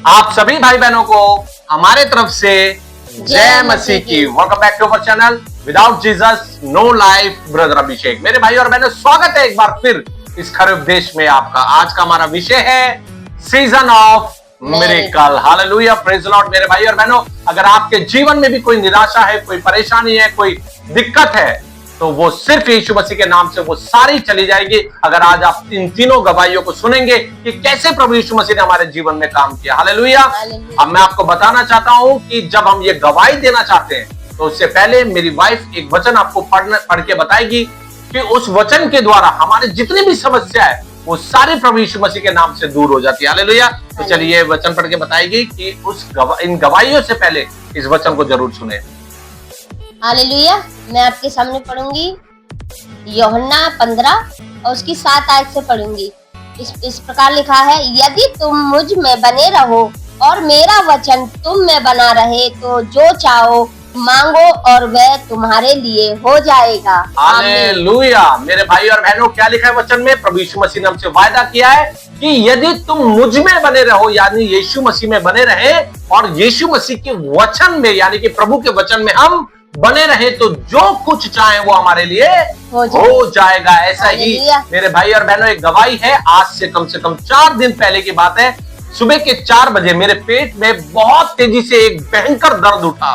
आप सभी भाई बहनों को हमारे तरफ से जय मसीह की। Welcome back to our channel without Jesus no life. Brother Abhishek, मेरे भाई और बहनों, स्वागत है एक बार फिर इस खरे उपदेश में आपका। आज का हमारा विषय है season of miracle. Hallelujah, praise the Lord. मेरे भाई और बहनों, अगर आपके जीवन में भी कोई निराशा है, कोई परेशानी है, कोई दिक्कत है, तो वो सिर्फ यीशु मसीह के नाम से वो सारी चली जाएगी। अगर आज आप इन तीनों गवाहियों को सुनेंगे कि कैसे प्रभु यीशु मसीह ने हमारे जीवन में काम किया। हालेलुया। अब मैं आपको बताना चाहता हूं कि जब हम ये गवाही देना चाहते हैं, तो उससे पहले मेरी वाइफ एक वचन आपको पढ़ के बताएगी कि उस वचन के द्वारा हमारे जितनी भी समस्या है वो सारी प्रभु यीशु मसीह के नाम से दूर हो जाती है। हालेलुया। तो चलिए वचन पढ़ के बताएगी कि इन गवाहियों से पहले इस वचन को जरूर सुने। हालेलुया। मैं आपके सामने पढ़ूंगी यूहन्ना 15 और उसकी 7 आयत से पढ़ूंगी। इस प्रकार लिखा है, यदि तुम मुझ में बने रहो और मेरा वचन तुम में बना रहे, तो जो चाहो मांगो और वह तुम्हारे लिए हो जाएगा। हालेलुया। मेरे भाई और बहनों, क्या लिखा है वचन में? प्रभु यीशु मसीह ने हमसे वायदा किया है कि यदि तुम मुझ में बने रहो, यानी यीशु मसीह में बने रहे, और यीशु मसीह के वचन में यानी कि प्रभु के वचन में हम बने रहे, तो जो कुछ चाहे वो हमारे लिए हो जाएगा। ऐसा ही मेरे भाई और बहनों, एक गवाही है। आज से कम 4 दिन पहले की बात है। सुबह के 4 बजे मेरे पेट में बहुत तेजी से एक भयंकर दर्द उठा,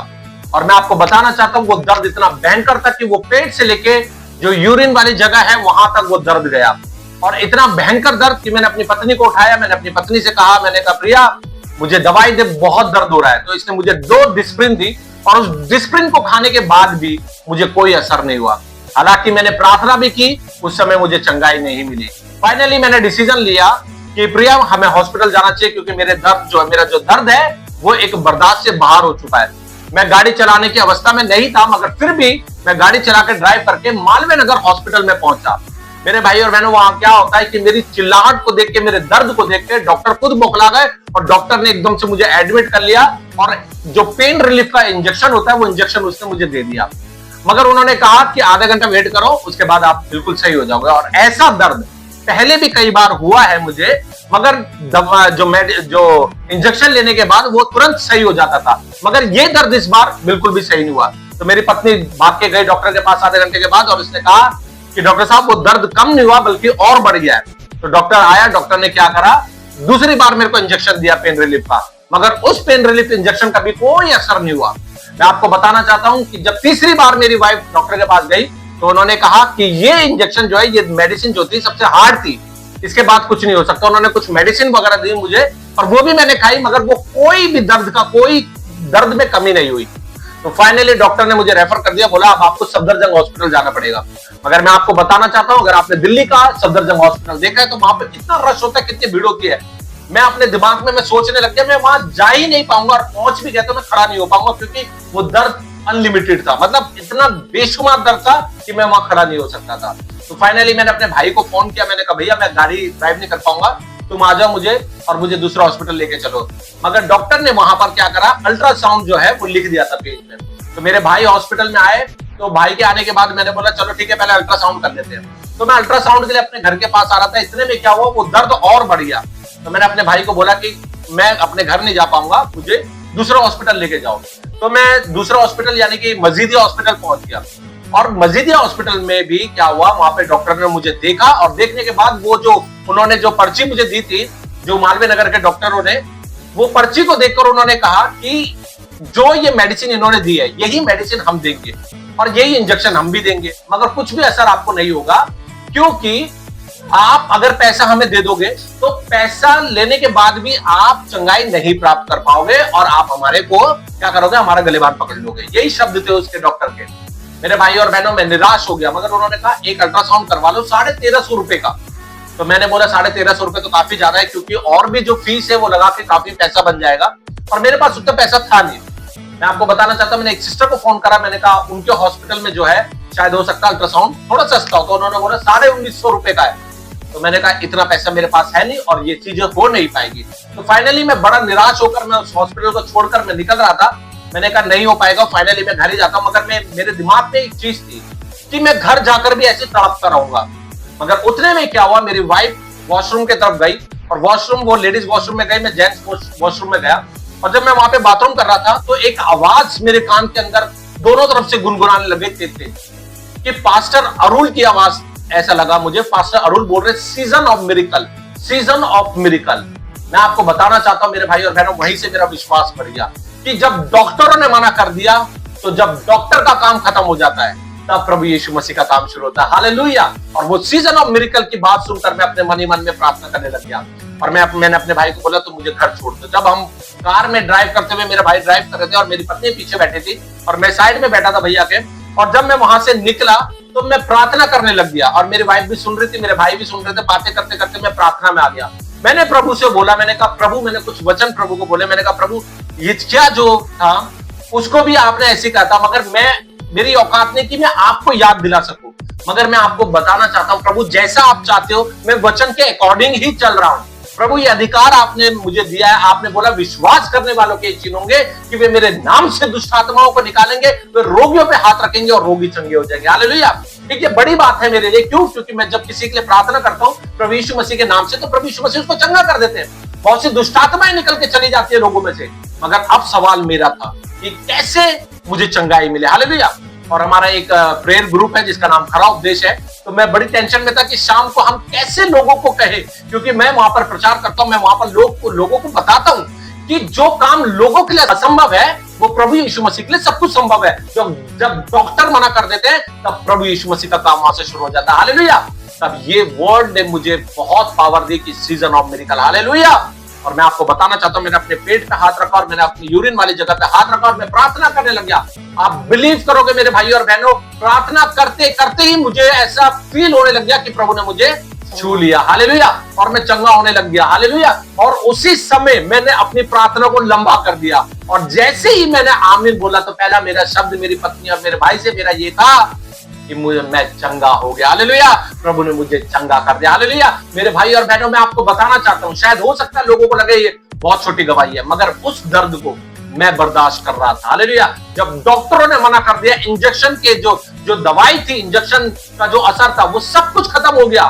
और मैं आपको बताना चाहता हूँ वो दर्द इतना भयंकर था कि वो पेट से लेके जो यूरिन वाली जगह है वहां तक वो दर्द गया, और इतना भयंकर दर्द कि मैंने अपनी पत्नी को उठाया। मैंने अपनी पत्नी से कहा, मैंने कहा प्रिया मुझे दवाई दे, बहुत दर्द हो रहा है। तो इसने मुझे 2 डिस्प्रिन दी, और उस डिस्प्रिन को खाने के बाद भी मुझे कोई असर नहीं हुआ। हालांकि मैंने प्रार्थना भी की, उस समय मुझे चंगाई नहीं मिली। फाइनली मैंने डिसीजन लिया कि प्रिया हमें हॉस्पिटल जाना चाहिए, क्योंकि मेरा जो दर्द है वो एक बर्दाश्त से बाहर हो चुका है। मैं गाड़ी चलाने की अवस्था में नहीं था, मगर फिर भी मैं गाड़ी चला कर ड्राइव करके मालवीय नगर हॉस्पिटल में पहुंचा। मेरे भाई और बहनों, वहां क्या होता है कि मेरी चिल्लाहट को देख के, मेरे दर्द को देख के डॉक्टर खुद बौखला गए, और डॉक्टर ने एकदम से मुझे एडमिट कर लिया, और जो पेन रिलीफ का इंजेक्शन होता है वो इंजेक्शन उसने मुझे दे दिया। मगर उन्होंने कहा कि आधा घंटा वेट करो, उसके बाद आप बिल्कुल सही हो जाओगे। और ऐसा दर्द पहले भी कई बार हुआ है मुझे, मगर जो इंजेक्शन लेने के बाद वो तुरंत सही हो जाता था, मगर ये दर्द इस बार बिल्कुल भी सही नहीं हुआ। तो मेरी पत्नी भाग के गई डॉक्टर के पास आधे घंटे के बाद, और उसने कहा कि डॉक्टर साहब वो दर्द कम नहीं हुआ बल्कि और बढ़ गया है। तो डॉक्टर आया, डॉक्टर ने क्या करा, दूसरी बार मेरे को इंजेक्शन दिया पेन रिलीफ का, मगर उस पेन रिलीफ इंजेक्शन का भी कोई असर नहीं हुआ। मैं आपको बताना चाहता हूं कि जब तीसरी बार मेरी वाइफ डॉक्टर के पास गई, तो उन्होंने कहा कि ये इंजेक्शन जो है, ये मेडिसिन जो थी सबसे हार्ड थी, इसके बाद कुछ नहीं हो सकता। उन्होंने कुछ मेडिसिन वगैरह दी मुझे, और वो भी मैंने खाई, मगर वो कोई दर्द में कमी नहीं हुई। तो फाइनली डॉक्टर ने मुझे रेफर कर दिया, बोला अब आपको सफदरजंग हॉस्पिटल जाना पड़ेगा। मगर मैं आपको बताना चाहता हूं, अगर आपने दिल्ली का सफदरजंग हॉस्पिटल देखा है, तो वहां पे कितना रश होता है, कितनी भीड़ होती है। मैं अपने दिमाग में सोचने लग गया, मैं वहां जा ही नहीं पाऊंगा, और पहुंच भी गया तो मैं खड़ा नहीं हो पाऊंगा, क्योंकि वो दर्द अनलिमिटेड था। मतलब इतना बेशुमार दर्द था कि मैं वहां खड़ा नहीं हो सकता था। तो फाइनली मैंने अपने भाई को फोन किया, मैंने कहा भैया मैं गाड़ी ड्राइव नहीं कर पाऊंगा, तुम आ जाओ मुझे और मुझे दूसरा हॉस्पिटल लेके चलो। मगर डॉक्टर ने वहां पर क्या करा, अल्ट्रासाउंड जो है वो लिख दिया था पेज में। तो मेरे भाई हॉस्पिटल में आए, तो भाई के आने के बाद मैंने बोला चलो ठीक है, पहले अल्ट्रासाउंड कर लेते हैं। तो मैं अल्ट्रासाउंड के लिए अपने घर के पास आ रहा था, इतने में क्या हुआ, वो दर्द और बढ़ गया। तो मैंने अपने भाई को बोला कि मैं अपने घर नहीं जा पाऊंगा, मुझे दूसरा हॉस्पिटल लेके जाओ। तो मैं दूसरा हॉस्पिटल यानी कि मजीदिया हॉस्पिटल पहुंच गया, और मजीदिया हॉस्पिटल में भी क्या हुआ, वहां पे डॉक्टर ने मुझे देखा, और देखने के बाद वो जो उन्होंने जो पर्ची मुझे दी थी, जो मालवीय नगर के डॉक्टरों ने, वो पर्ची को देखकर उन्होंने कहा कि जो ये मेडिसिन इन्होंने दी है, यही मेडिसिन हम देंगे, और यही इंजेक्शन हम भी देंगे, मगर कुछ भी असर आपको नहीं होगा, क्योंकि आप अगर पैसा हमें दे दोगे तो पैसा लेने के बाद भी आप चंगाई नहीं प्राप्त कर पाओगे, और आप हमारे को क्या करोगे, हमारा गलेबान पकड़ लोगे। यही शब्द थे उसके डॉक्टर के। मेरे भाई और बहनों, मैं निराश हो गया, मगर उन्होंने कहा एक अल्ट्रासाउंड करवा लो 1350 रुपए का। तो मैंने बोला 1350 रुपए तो काफी ज्यादा है, क्योंकि और भी जो फीस है वो लगा के काफी पैसा बन जाएगा, और मेरे पास उतना पैसा था नहीं। मैं आपको बताना चाहता हूं, मैंने एक सिस्टर को फोन करा, मैंने कहा उनके हॉस्पिटल में जो है शायद हो सकता है अल्ट्रासाउंड थोड़ा सस्ता हो। तो उन्होंने बोला 1950 रुपए का है। तो मैंने कहा इतना पैसा मेरे पास है नहीं, और ये चीजें हो नहीं पाएगी। तो फाइनली मैं बड़ा निराश होकर मैं उस हॉस्पिटल को छोड़कर मैं निकल रहा था। मैंने कहा नहीं हो पाएगा, फाइनली मैं घर ही जाता हूं। मगर मेरे दिमाग में एक चीज थी कि मैं घर जाकर भी ऐसे तड़पता रहूंगा। मगर उतने में क्या हुआ, मेरी वाइफ वॉशरूम की तरफ गई, और वॉशरूम, वो लेडीज वॉशरूम में गए, मैं जेंट्स वॉशरूम में गया, और जब मैं वहां पे बाथरूम कर रहा था तो एक आवाज मेरे कान के अंदर दोनों तरफ से गुनगुनाने लगे थे कि पास्टर अरुल की आवाज, ऐसा लगा मुझे पास्टर अरुल बोल रहे season of miracle, season of miracle. मैं आपको बताना चाहता हूं मेरे भाई और बहनों, वहीं से मेरा विश्वास बढ़ गया कि जब डॉक्टरों ने मना कर दिया तो जब डॉक्टर का काम खत्म हो जाता है तब प्रभु यीशु मसीह का काम शुरू होता है। हालेलुया। और वो सीजन ऑफ मिरेकल की बात सुनकर मैं अपने मन ही मन में प्रार्थना करने लग गया, और मैंने अपने भाई को बोला तो मुझे घर छोड़ दो। जब हम कार में ड्राइव करते हुए, मेरे भाई ड्राइव कर रहे थे और मेरी पत्नी पीछे बैठी थी और मैं साइड में बैठा था भैया के, और जब मैं वहां से निकला तो मैं प्रार्थना करने लग गया, और मेरी वाइफ भी सुन रही थी, मेरे भाई भी सुन रहे थे। बातें करते करते मैं प्रार्थना में आ गया। मैंने प्रभु से बोला, मैंने कहा प्रभु, मैंने कुछ वचन प्रभु को बोले, मैंने कहा प्रभु ये क्या जो था उसको भी आपने ऐसे कहा था, मगर मेरी औकात नहीं कि मैं आपको याद दिला सकूं, मगर मैं आपको बताना चाहता हूं प्रभु जैसा आप चाहते हो मैं वचन के अकॉर्डिंग ही चल रहा हूं। प्रभु ये अधिकार आपने मुझे दिया है, आपने बोला विश्वास करने वालों के चिन्ह होंगे कि वे मेरे नाम से दुष्ट आत्माओं को निकालेंगे, वे रोगियों पे हाथ रखेंगे और रोगी चंगे हो जाएंगे। हालेलुया। ठीक, ये बड़ी बात है मेरे लिए। क्यों? क्योंकि मैं जब किसी के लिए प्रार्थना करता हूं प्रभु यीशु मसीह के नाम से, तो प्रभु यीशु मसीह उसको चंगा कर देते हैं। बहुत सी दुष्ट आत्माएं निकल के चली जाती है लोगों में से, मगर अब सवाल मेरा था कि कैसे मुझे चंगाई मिले। हालेलुया। और हमारा एक प्रेयर ग्रुप है जिसका नाम खरा उपदेश है, तो मैं बड़ी टेंशन में था कि शाम को हम कैसे लोगों को कहे, क्योंकि मैं वहां पर प्रचार करता हूं, मैं वहां पर लोगों को बताता हूं कि जो काम लोगों के लिए असंभव है वो प्रभु यीशु मसीह के लिए सब कुछ संभव है। जब डॉक्टर मना कर देते हैं तब प्रभु यीशु मसीह का काम वहां से शुरू हो जाता है। हालेलुया। तब ये वर्ड ने मुझे बहुत पावर दी कि सीजन ऑफ मिरेकल। हालेलुया। और मैं आपको बताना चाहता हूं, मैंने अपने पेट पे हाथ रखा और मैंने अपनी यूरिन वाली जगह पे हाथ रखा और मैं प्रार्थना करने लग गया। आप बिलीव करोगे मेरे भाई और बहनों, प्रार्थना करते करते ही मुझे ऐसा फील होने लग गया कि प्रभु ने मुझे छू लिया। हालेलुया। और मैं चंगा होने लग गया। हालेलुया। और उसी समय मैंने अपनी प्रार्थना को लंबा कर दिया, और जैसे ही मैंने आमीन बोला तो पहला मेरा शब्द मेरी पत्नी और मेरे भाई से मेरा ये था कि मैं चंगा हो गया। हालेलुया। प्रभु ने मुझे चंगा कर दिया। हालेलुया। मेरे भाई और बहनों, मैं आपको बताना चाहता हूं, शायद हो सकता है लोगों को लगे ये बहुत छोटी गवाही है, मगर उस दर्द को मैं बर्दाश्त कर रहा था। हालेलुया। जब डॉक्टरों ने मना कर दिया, इंजेक्शन के जो दवाई थी, इंजेक्शन का जो असर था वो सब कुछ खत्म हो गया,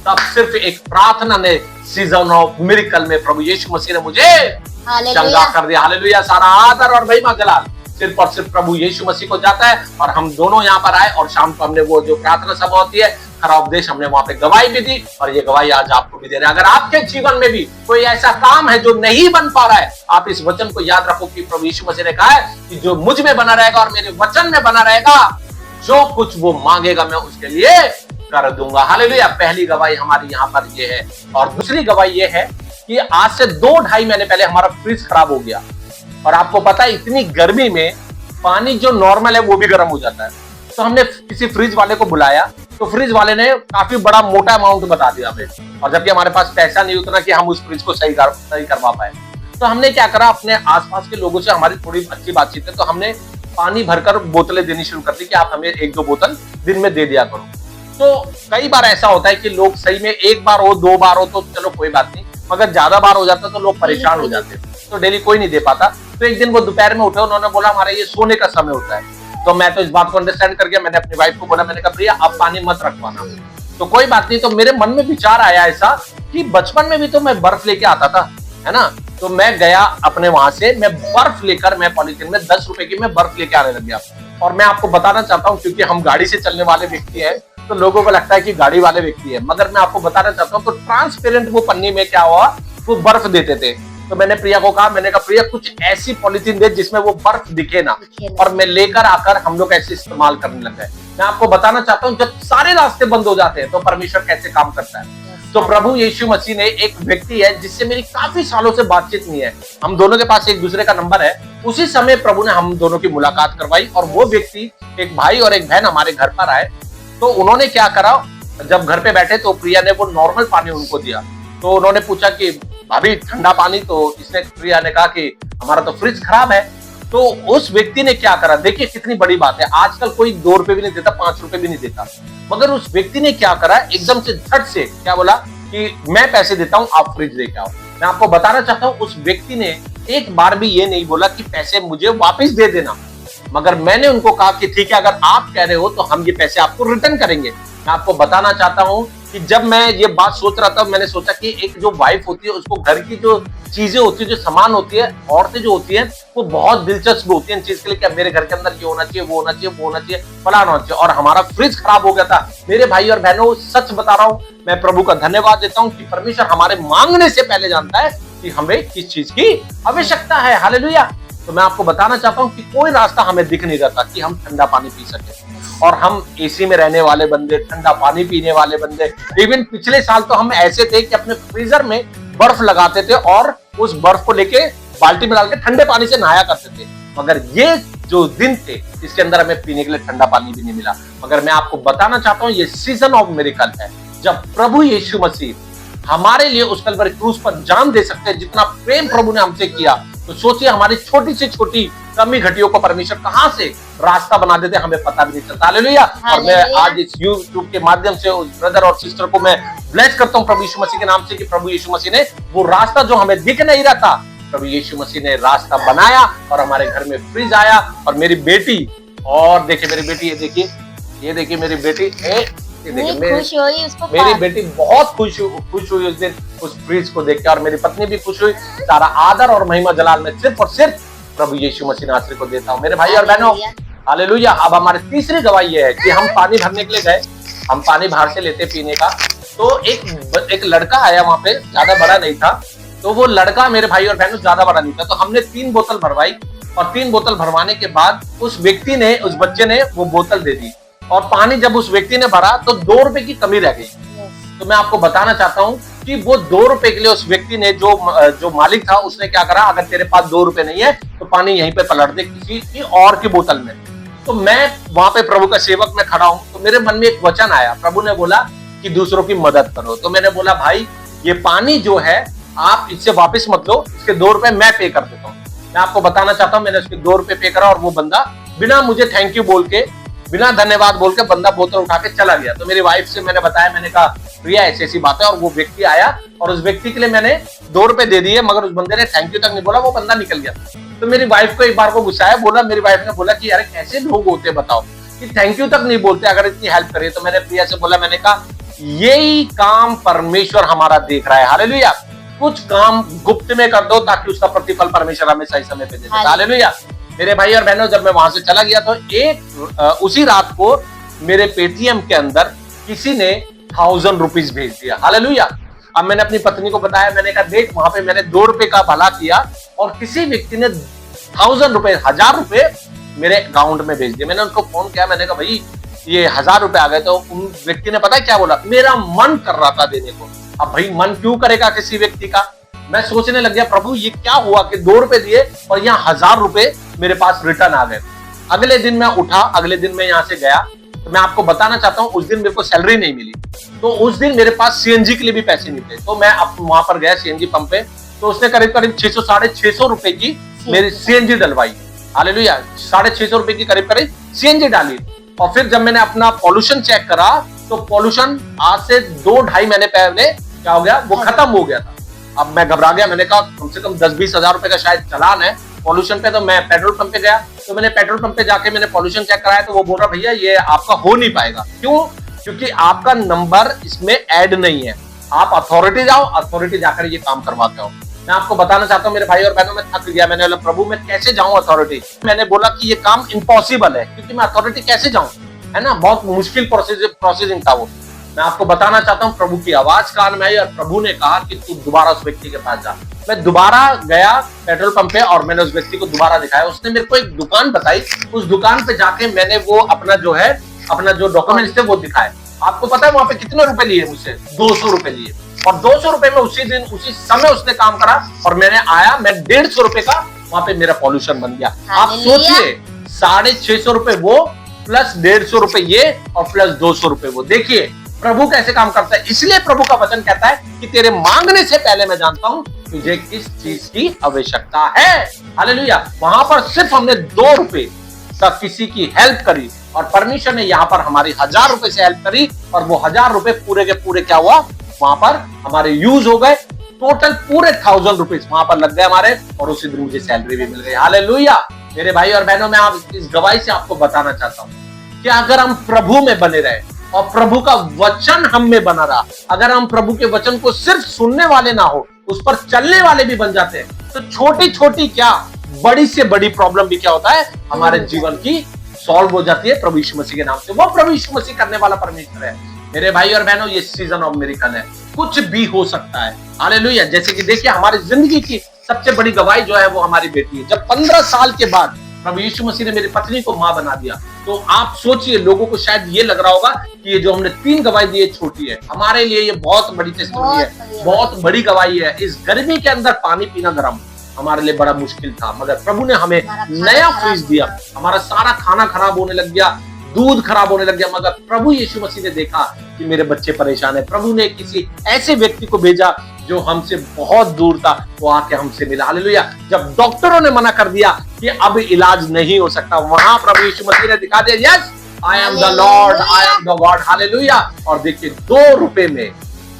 तब सिर्फ एक प्रार्थना ने सीजन ऑफ मिरेकल में प्रभु यीशु मसीह ने मुझे चंगा कर दिया। हालेलुया। सारा आदर और महिमा जलाल सिर्फ और सिर्फ प्रभु यीशु मसीह को जाता है। और हम दोनों यहाँ पर आए और शाम को हमने वो जो प्रार्थना सभा होती है खरा उपदेश, हमने वहां पे गवाही भी दी, और ये गवाही आज आपको भी दे रहे हैं। अगर आपके जीवन में भी कोई ऐसा काम है जो नहीं बन पा रहा है, आप इस वचन को याद रखो कि प्रभु यीशु मसीह ने कहा है कि जो मुझ में बना रहेगा और मेरे वचन में बना रहेगा, जो कुछ वो मांगेगा मैं उसके लिए कर दूंगा। हालेलुया। पहली गवाही हमारी यहाँ पर ये है। और दूसरी गवाही ये है कि आज से 2-2.5 महीने पहले हमारा फ्रिज खराब हो गया, और आपको पता है इतनी गर्मी में पानी जो नॉर्मल है वो भी गर्म हो जाता है। तो हमने किसी फ्रिज वाले को बुलाया, तो फ्रिज वाले ने काफी बड़ा मोटा अमाउंट बता दिया हमें, और जबकि हमारे पास पैसा नहीं उतना कि हम उस फ्रिज को सही करवा पाए। तो हमने क्या करा, अपने आसपास के लोगों से हमारी थोड़ी अच्छी बातचीत है, तो हमने पानी भरकर बोतलें देनी शुरू कर दी कि आप हमें 1-2 बोतल दिन में दे दिया करो। तो कई बार ऐसा होता है कि लोग सही में 1 बार हो 2 बार हो तो चलो कोई बात नहीं, मगर ज्यादा बार हो जाता तो लोग परेशान हो जाते, तो डेली कोई नहीं दे पाता। तो एक दिन वो दोपहर में उठे, उन्होंने बोला हमारा ये सोने का समय होता है। तो मैं तो इस बात को अंडरस्टैंड करके मैंने अपनी वाइफ को बोला, मैंने कहा प्रिया आप पानी मत रखवाना। तो कोई बात नहीं। तो मेरे मन में विचार आया ऐसा कि बचपन में भी तो मैं बर्फ लेके आता था, है ना। तो मैं गया अपने वहां से, मैं बर्फ लेकर, मैं पॉलिथीन में 10 रुपए की मैं बर्फ लेके आने लग गया। और मैं आपको बताना चाहता हूँ, क्योंकि हम गाड़ी से चलने वाले व्यक्ति हैं तो लोगों को लगता है कि गाड़ी वाले व्यक्ति है, मगर मैं आपको बताना चाहता हूँ तो ट्रांसपेरेंट वो पन्नी में क्या हुआ, वो बर्फ देते थे। तो मैंने प्रिया को कहा, मैंने कहा प्रिया कुछ ऐसी पॉलिथीन दे जिसमें वो बर्फ दिखे ना, और मैं लेकर आकर हम लोग ऐसे इस्तेमाल करने लग गए। मैं आपको बताना चाहता हूँ जब सारे रास्ते बंद हो जाते हैं तो परमेश्वर कैसे काम करता है। तो प्रभु यीशु मसीह ने, एक व्यक्ति है जिससे मेरी काफी सालों से बातचीत नहीं है, हम दोनों के पास एक दूसरे का नंबर है, उसी समय प्रभु ने हम दोनों की मुलाकात करवाई। और वो व्यक्ति, एक भाई और एक बहन हमारे घर पर आए। तो उन्होंने क्या करा, जब घर पे बैठे तो प्रिया ने वो नॉर्मल पानी उनको दिया। तो उन्होंने पूछा कि भाभी ठंडा पानी, तो इसने, प्रिया ने कहा कि हमारा तो फ्रिज खराब है। तो उस व्यक्ति ने क्या करा, देखिए कितनी बड़ी बात है, आजकल कोई 2 रुपए भी नहीं देता, 5 रुपए भी नहीं देता, मगर उस व्यक्ति ने क्या करा, एकदम से झट से क्या बोला कि मैं पैसे देता हूं, आप फ्रिज लेके आओ। मैं आपको बताना चाहता हूं उस व्यक्ति ने एक बार भी ये नहीं बोला कि पैसे मुझे वापस दे देना, मगर मैंने उनको कहा कि ठीक है, अगर आप कह रहे हो तो हम ये पैसे आपको रिटर्न करेंगे। मैं आपको बताना चाहता हूं कि जब मैं ये बात सोच रहा था, मैंने सोचा कि एक जो वाइफ होती है उसको घर की जो चीजें होती है, जो सामान होती है, औरतें जो होती हैं वो बहुत दिलचस्प होती है इन चीज के लिए कि मेरे घर के अंदर ये होना चाहिए, वो होना चाहिए, वो होना चाहिए, फलाना होना चाहिए। और हमारा फ्रिज खराब हो गया था। मेरे भाई और बहनों, सच बता रहा हूं, मैं प्रभु का धन्यवाद देता हूं कि परमेश्वर हमारे मांगने से पहले जानता है कि हमें किस चीज की आवश्यकता है। हालेलुया। तो मैं आपको बताना चाहता हूं कि कोई रास्ता हमें दिख नहीं रहता कि हम ठंडा पानी पी सके। और हम एसी में रहने वाले बंदे, ठंडा पानी पीने वाले बंदे, इवन पिछले साल तो हम ऐसे थे कि अपने फ्रीजर में बर्फ लगाते थे और उस बर्फ को लेके बाल्टी में डाल के ठंडे पानी से नहाया करते थे। मगर ये जो दिन थे इसके अंदर हमें पीने के लिए ठंडा पानी भी नहीं मिला। मगर मैं आपको बताना चाहता हूं ये सीजन ऑफ मिरेकल है, जब प्रभु यीशु मसीह हमारे लिए उस कलवरी क्रूस पर जान दे सकते हैं। जितना प्रेम प्रभु ने हमसे किया, तो सोचिए हमारी छोटी से छोटी कमी घटियों को परमेश्वर कहां से रास्ता बना देते हमें पता भी नहीं चलता। हालेलुया। और मैं आज इस यूट्यूब के माध्यम से उस ब्रदर और सिस्टर को मैं ब्लेस करता हूं प्रभु यीशु मसीह के नाम से कि प्रभु यीशु मसीह ने वो रास्ता जो हमें दिख नहीं रहा था, प्रभु यीशु मसीह ने रास्ता बनाया और हमारे घर में फ्रिज आया। और मेरी बेटी, और देखिए मेरी बेटी, ये देखिए मेरी बेटी, मेरी बेटी बहुत खुश हुई उस दिन उस फ्रिज को देख के, और मेरी पत्नी भी खुश हुई। सारा आदर और महिमा जलाल में सिर्फ और सिर्फ प्रभु यीशु मसीह नासरी को देता हूँ। मेरे भाई और बहनों, हालेलुया। अब हमारी तीसरी गवाही ये है कि हम पानी भरने के लिए गए, हम पानी बाहर से लेते पीने का, तो एक लड़का आया वहां पे, ज्यादा बड़ा नहीं था। तो वो लड़का, मेरे भाई और बहनों, ज्यादा बड़ा नहीं था। तो हमने 3 बोतल भरवाई, और 3 बोतल भरवाने के बाद उस व्यक्ति ने, उस बच्चे ने वो बोतल दे दी। और पानी जब उस व्यक्ति ने भरा तो 2 रुपए की कमी रह गई। तो मैं आपको बताना चाहता हूँ कि वो 2 रुपए के लिए उस व्यक्ति ने, जो मालिक था, उसने क्या करा, अगर तेरे पास 2 रुपए नहीं है तो पानी यहीं पे पलट दे किसी की और की बोतल में। तो मैं वहां पे प्रभु का सेवक में खड़ा हूं, तो मेरे मन में एक वचन आया। प्रभु ने बोला कि दूसरों की मदद करो। तो मैंने बोला, भाई ये पानी जो है आप इससे वापस मत लो, इसके 2 रुपए मैं पे कर देता हूँ। मैं आपको बताना चाहता हूँ, मैंने उसके 2 रुपए पे करा और वो बंदा बिना मुझे थैंक यू बोल के, बिना धन्यवाद बोल के बंदा बोतल उठा के चला गया। तो मेरी वाइफ से मैंने बताया, मैंने कहा प्रिया ऐसी ऐसी बात है। और वो व्यक्ति आया और उस व्यक्ति के लिए मैंने 2 रुपए दे दिए, मगर उस बंदे ने थैंक यू तक नहीं बोला, वो बंदा निकल गया। तो मेरी वाइफ को एक बार को गुस्सा आया, बोला, मेरी वाइफ ने बोला कि यार कैसे लोग होते बताओ कि थैंक यू तक नहीं बोलते अगर इतनी हेल्प करिए। तो मैंने प्रिया से बोला, मैंने कहा यही काम परमेश्वर हमारा देख रहा है। हालेलुया। कुछ काम गुप्त में कर दो ताकि उसका प्रतिफल परमेश्वर हमें सही समय पे दे दे। हालेलुया। मेरे भाई और बहनों, जब मैं वहां से चला गया तो उसी रात को मेरे पेटीएम के अंदर किसी ने 1000 रुपीज भेज दिया। हालेलुया। अब मैंने अपनी पत्नी को बताया, मैंने कहा देख वहां पे मैंने 2 रुपए का भला किया और किसी व्यक्ति ने 1000 रुपए, 1000 रुपए मेरे अकाउंट में भेज दिए। मैंने उनको फोन किया, मैंने कहा भाई ये 1000 रुपए आ गए। तो उन व्यक्ति ने पता है क्या बोला, मेरा मन कर रहा था देने को। अब भाई मन क्यों करेगा किसी व्यक्ति का। मैं सोचने लग गया, प्रभु ये क्या हुआ कि 2 रुपए दिए और यहाँ 1000 रुपए मेरे पास रिटर्न आ गए। अगले दिन मैं उठा, अगले दिन मैं यहाँ से गया, तो मैं आपको बताना चाहता हूँ उस दिन मेरे को सैलरी नहीं मिली। तो उस दिन मेरे पास सीएनजी के लिए भी पैसे नहीं थे। तो मैं वहां पर गया सीएनजी पंप पे, तो उसने करीब करीब 600 साढ़े 600 रुपए की मेरी सीएनजी डलवाई। हालेलुया। 650 रुपए की करीब करीब सीएनजी डाली। और फिर जब मैंने अपना पॉल्यूशन चेक करा तो पॉल्यूशन आज से 2-2.5 महीने पहले क्या हो गया, वो खत्म हो गया था। अब मैं घबरा गया, मैंने कहा कम से कम 10-20 हजार रुपए का शायद चालान है पॉल्यूशन पे। तो मैं पेट्रोल पंप पे गया, तो मैंने पेट्रोल पंप पे जाके मैंने पॉल्यूशन चेक कराया, तो वो बोल रहा भैया ये आपका हो नहीं पाएगा। क्यों? क्योंकि आपका नंबर इसमें ऐड नहीं है। आप अथॉरिटी जाओ, अथॉरिटी जाकर ये काम करवा के आओ। मैं आपको बताना चाहता हूँ मेरे भाई और बहनों, मैं थक गया। मैंने बोला प्रभु मैं कैसे जाऊं अथॉरिटी। मैंने बोला कि ये काम इम्पॉसिबल है, क्योंकि मैं अथॉरिटी कैसे जाऊं, है ना, बहुत मुश्किल प्रोसेसिंग था वो। मैं आपको बताना चाहता हूँ प्रभु की आवाज कान में आई और प्रभु ने कहा कि तू दोबारा उस व्यक्ति के पास जा। मैं दोबारा गया पेट्रोल पंप पे और मैंने उस व्यक्ति को दोबारा दिखाया। उसने मेरे को एक दुकान बताई, उस दुकान पे जाके मैंने वो अपना जो डॉक्यूमेंट्स थे वो दिखाए। आपको पता है वहां पे कितने रुपए लिए मुझसे? 200 रुपए लिए। और 200 रुपए में उसी दिन उसी समय उसने काम करा और मैंने आया, मैं 150 रुपए का वहां पे मेरा पॉल्यूशन बन गया। आप सोचिए 650 रुपए वो प्लस 150 रुपए ये और प्लस 200 रुपए वो। देखिए प्रभु कैसे काम करता है। इसलिए प्रभु का वचन कहता है कि तेरे मांगने से पहले मैं जानता हूं तुझे किस चीज की आवश्यकता है। हालेलुया। वहां पर सिर्फ हमने 2 रुपए का किसी की हेल्प करी और परमेश्वर ने यहाँ पर हमारी 1000 रुपए से हेल्प करी और वो 1000 रुपए पूरे के पूरे क्या हुआ, वहां पर हमारे यूज हो गए। टोटल पूरे 1000 रुपीज वहां पर लग गए हमारे और उसी दिन मुझे सैलरी भी मिल गई। हालेलुया। मेरे भाई और बहनों, मैं इस गवाही से आपको बताना चाहता हूं कि अगर हम प्रभु में बने रहे, और प्रभु का वचन हम में बना रहा, अगर हम प्रभु के वचन को सिर्फ सुनने वाले ना हो, उस पर चलने वाले भी बन जाते हैं, तो छोटी छोटी क्या, बड़ी से बड़ी प्रॉब्लम भी क्या होता है, हमारे जीवन की सॉल्व हो जाती है प्रभु यीशु मसीह के नाम से। वो प्रभु यीशु मसीह करने वाला परमेश्वर है। मेरे भाई और बहनों, ये सीजन ऑफ मिरेकल है, कुछ भी हो सकता है। हालेलुया। जैसे कि देखिए, हमारी जिंदगी की सबसे बड़ी गवाही जो है वो हमारी बेटी है। जब 15 साल के बाद प्रभु यीशु मसीह ने मेरी पत्नी को मां बना दिया, तो आप सोचिए, लोगों को शायद ये लग रहा होगा कि ये जो हमने 3 गवाही दी है छोटी है, हमारे लिए ये बहुत बड़ी टेस्टिमनी है, बहुत बड़ी गवाही है। इस गर्मी के अंदर पानी पीना गर्म हमारे लिए बड़ा मुश्किल था, मगर प्रभु ने हमें नया फ्रिज दिया। हमारा सारा खाना खराब होने लग गया, दूध खराब होने लग गया, मगर प्रभु यीशु मसीह ने देखा कि मेरे बच्चे परेशान है। प्रभु ने किसी ऐसे व्यक्ति को भेजा जो हमसे बहुत दूर था, वो आके हमसे मिला। हालेलुया। जब डॉक्टरों ने मना कर दिया कि अब इलाज नहीं हो सकता, वहां प्रभु यीशु मसीह ने दिखा दिया, yes I am the Lord, I am the God. Hallelujah. और देखिए, 2 रुपए में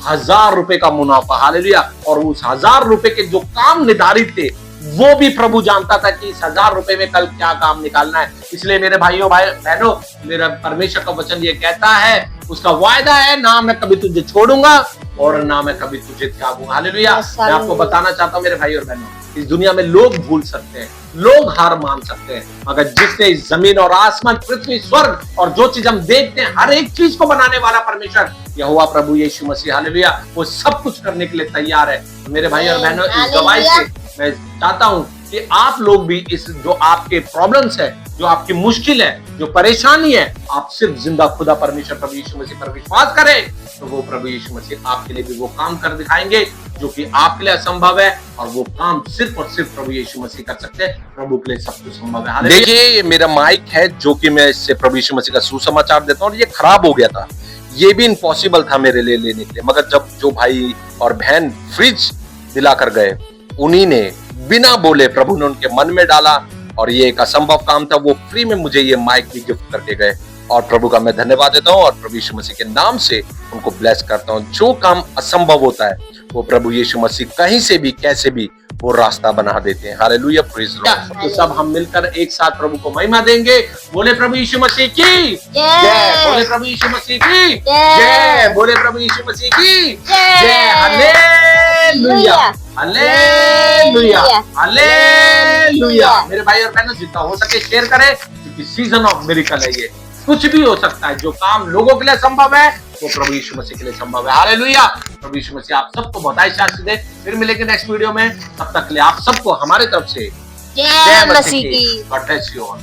1000 रुपए का मुनाफा। हालेलुया। और उस 1000 रुपए के जो काम निर्धारित थे, वो भी प्रभु जानता था कि इस 1000 रुपए में कल क्या काम निकालना है। इसलिए मेरे भाइयों बहनों, मेरा परमेश्वर का वचन ये कहता है, उसका वायदा है, ना मैं कभी तुझे छोड़ूंगा और ना मैं कभी तुझे त्यागूंगा। हालेलुया। मैं आपको बताना चाहता हूँ मेरे भाई और बहनों, इस दुनिया में लोग भूल सकते हैं, लोग हार मान सकते हैं, मगर जिसने इस जमीन और आसमान, पृथ्वी, स्वर्ग और जो चीज हम देखते हैं, हर एक चीज को बनाने वाला परमेश्वर यहोवा प्रभु यीशु मसीह, हालेलुया, वो सब कुछ करने के लिए तैयार है। मेरे भाई और बहनों, इस गवाही से मैं चाहता हूं कि आप लोग भी इस जो आपके प्रॉब्लम्स है, जो आपकी मुश्किल है, जो परेशानी है, आप सिर्फ जिंदा खुदा परमेश्वर प्रभु यीशु मसीह पर विश्वास करें, तो वो प्रभु यीशु मसीह आपके लिए भी वो काम कर दिखाएंगे जो कि आपके लिए असंभव है, और वो काम सिर्फ और सिर्फ प्रभु यीशु मसीह कर सकते हैं। प्रभु के लिए सब कुछ संभव है। देखिए, ये मेरा माइक है जो कि मैं इससे प्रभु यीशु मसीह का सुसमाचार देता हूँ, और ये खराब हो गया था, ये भी इम्पॉसिबल था मेरे लिए लेने के लिए, मगर जब जो भाई और बहन फ्रिज दिलाकर गए, उन्हीं ने बिना बोले प्रभु ने उनके मन में डाला, और ये एक असंभव काम था, वो फ्री में मुझे ये माइक भी गिफ्ट करके गए, और प्रभु का मैं धन्यवाद देता हूँ और प्रभु यीशु मसीह के नाम से उनको ब्लेस करता हूँ। जो काम असंभव होता है, वो प्रभु यीशु मसीह कहीं से भी कैसे भी वो रास्ता बना देते हैं। Hallelujah, praise Lord. तो सब हम मिलकर एक साथ प्रभु को महिमा देंगे। बोले प्रभु यीशु मसीह की जय, बोले प्रभु यीशु मसीह की जय, बोले प्रभु यीशु मसीह की जय। Hallelujah, hallelujah, hallelujah. मेरे भाई और बहनों, जितना हो सके शेयर करें, क्योंकि सीजन ऑफ मिरेकल है ये। कुछ भी हो सकता है, जो काम लोगों के लिए संभव है, वो प्रभु यीशु मसीह के लिए संभव है। हालेलुया। प्रभु यीशु मसीह आप सबको बहुत आशीष दे। फिर मिलेंगे नेक्स्ट वीडियो में, तब तक के लिए आप सबको हमारे तरफ से जय मसीह की। God bless you all.